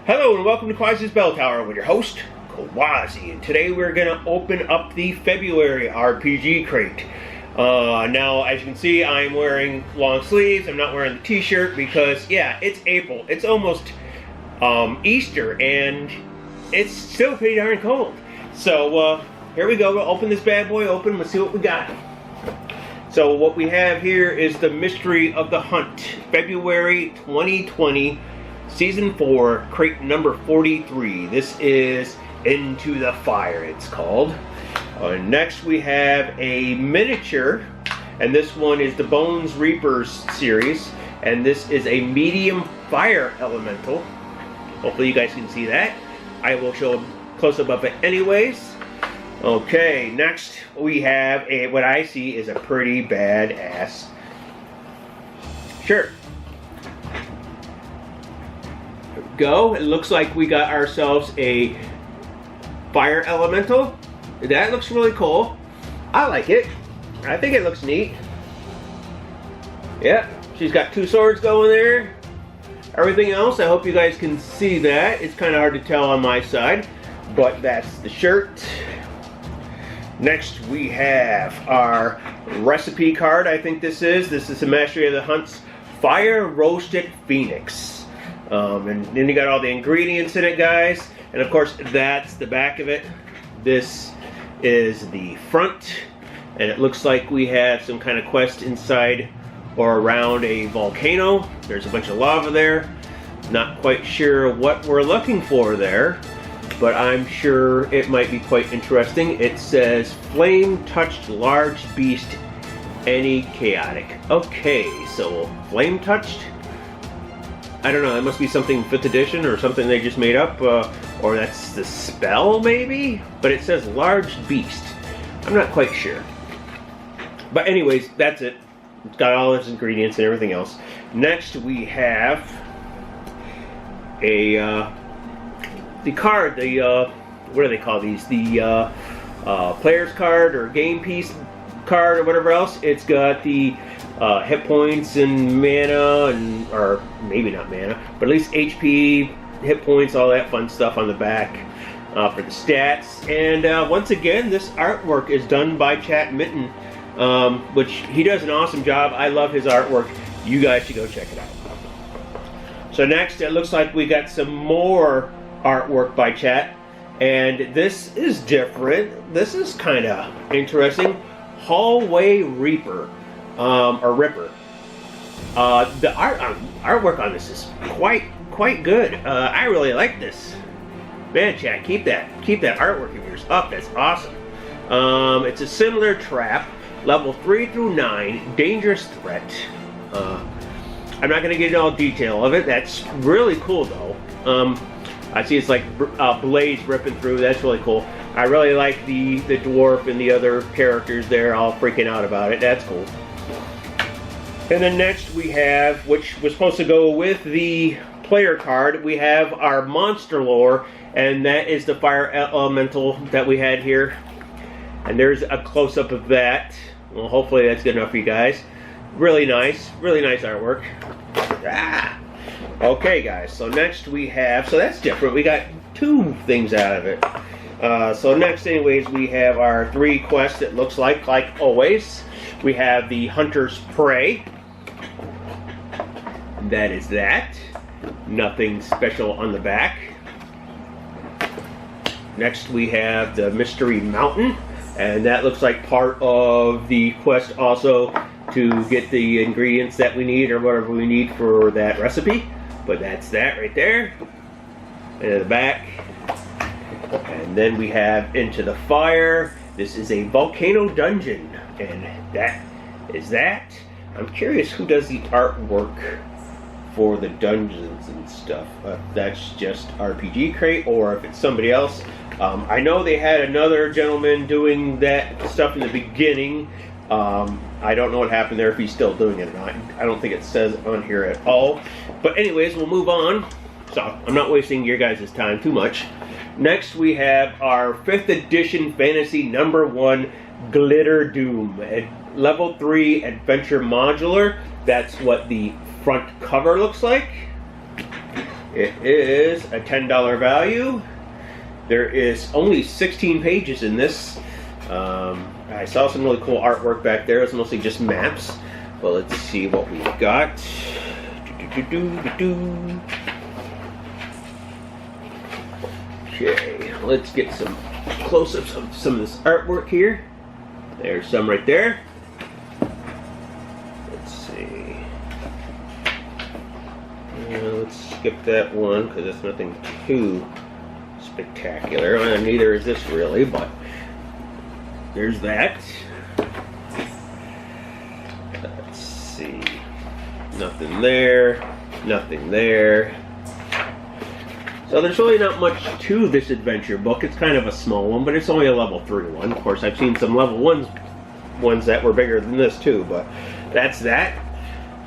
Hello and welcome to Quassi's Bell Tower with your host, Quassi. And today we're going to open up the February RPG crate. Now, as you can see, I'm wearing long sleeves. I'm not wearing the t-shirt because, yeah, it's April. It's almost Easter and it's still pretty darn cold. So, here we go. We'll open this bad boy open. Let's see what we got. So, what we have here is the Mystery of the Hunt, February 2020. Season 4, crate number 43. This is Into the Fire, it's called. Next we have a miniature, and this one is the Bones Reapers series, and this is a medium fire elemental. Hopefully you guys can see that. I will show a close-up of it anyways. Okay, next we have what I see is a pretty badass shirt. Go. It looks like we got ourselves a fire elemental. That looks really cool. I like it. I think it looks neat. Yeah, she's got two swords going there. Everything else, I hope you guys can see that. It's kind of hard to tell on my side, but that's the shirt. Next we have our recipe card. I think this is the Mastery of the Hunt's Fire Roasted Phoenix. And then you got all the ingredients in it, guys. And of course, that's the back of it. This is the front. And it looks like we have some kind of quest inside or around a volcano. There's a bunch of lava there. Not quite sure what we're looking for there, but I'm sure it might be quite interesting. It says, flame-touched large beast, any chaotic. Okay, so flame-touched? I don't know, that must be something 5th edition or something they just made up, or that's the spell maybe? But it says large beast. I'm not quite sure. But anyways, that's it. It's got all its ingredients and everything else. Next we have the card, what do they call these? The player's card or game piece card or whatever else. It's got the hit points and mana, or maybe not mana, but at least HP, hit points, all that fun stuff on the back for the stats. And once again, this artwork is done by Chat Mitten, which he does an awesome job. I love his artwork. You guys should go check it out. So next, it looks like we got some more artwork by Chat, and this is different. This is kind of interesting. Hallway Reaper. Or Ripper. The artwork on this is quite good. I really like this. Man, Chat, keep that artwork of yours up. That's awesome. It's a similar trap, level 3 through 9, dangerous threat. I'm not going to get into all detail of it. That's really cool though. I see it's like blades ripping through. That's really cool. I really like the dwarf and the other characters there all freaking out about it. That's cool. And then next we have, which was supposed to go with the player card, we have our monster lore, and that is the fire elemental that we had here. And there's a close-up of that. Well, hopefully that's good enough for you guys. Really nice artwork. Ah! Okay, guys, so next we have, so that's different. We got two things out of it. So next, anyways, we have our 3 quests, it looks like always. We have the Hunter's Prey. That is that. Nothing special on the back. Next we have the Mystery Mountain, and that looks like part of the quest also to get the ingredients that we need or whatever we need for that recipe. But that's that right there. And in the back. And then we have Into the Fire. This is a volcano dungeon, and that is that. I'm curious who does the artwork for the dungeons and stuff. That's just RPGCrate, or if it's somebody else. I know they had another gentleman doing that stuff in the beginning. I don't know what happened there, if he's still doing it or not. I don't think it says on here at all. But anyways, we'll move on. So I'm not wasting your guys' time too much. Next we have our 5th edition fantasy number 1 Glitter Doom. Level 3 adventure modular. That's what the front cover looks like. It is a $10 value. There is only 16 pages in this. I saw some really cool artwork back there. It's mostly just maps. Well, let's see what we've got. Okay, let's get some close-ups of some of this artwork here. There's some right there. Let's see. Let's skip that one because it's nothing too spectacular. Well, neither is this really, but there's that. Let's see. Nothing there. Nothing there. So there's really not much to this adventure book. It's kind of a small one, but it's only a level 3 one. Of course, I've seen some level 1s that were bigger than this too, but that's that.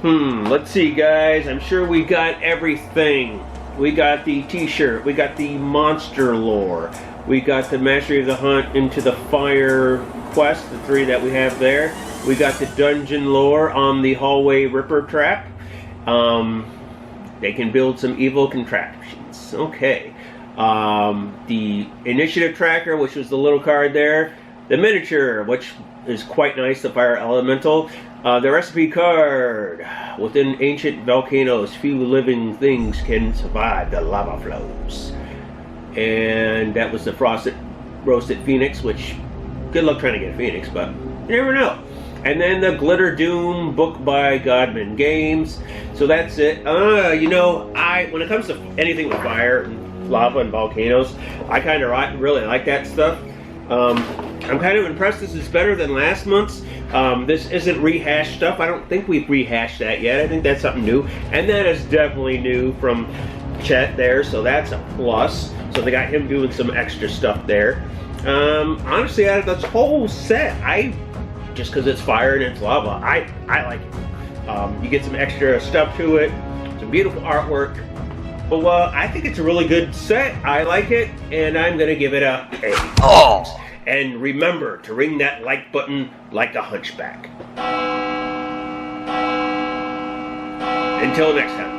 Let's see, guys. I'm sure we got everything. We got the t-shirt. We got the monster lore. We got the Mastery of the Hunt into the Fire quest, the 3 that we have there. We got the dungeon lore on the hallway Ripper Trap. They can build some evil contraptions. Okay. The initiative tracker, which was the little card there. The miniature, which is quite nice, the fire elemental. The recipe card. Within ancient volcanoes, few living things can survive the lava flows. And that was the frosted roasted phoenix, which good luck trying to get a phoenix, but you never know. And then the Glitter Doom book by Godman Games. So that's it. You know, when it comes to anything with fire and lava and volcanoes, I kind of really like that stuff. I'm kind of impressed this is better than last month's. This isn't rehashed stuff. I don't think we've rehashed that yet. I think that's something new. And that is definitely new from Chet there, so that's a plus. So they got him doing some extra stuff there. Honestly, out of this whole set, just because it's fire and it's lava, I like it. You get some extra stuff to it, some beautiful artwork. Well, I think it's a really good set. I like it, and I'm going to give it a A. Oh. And remember to ring that like button like a hunchback. Until next time.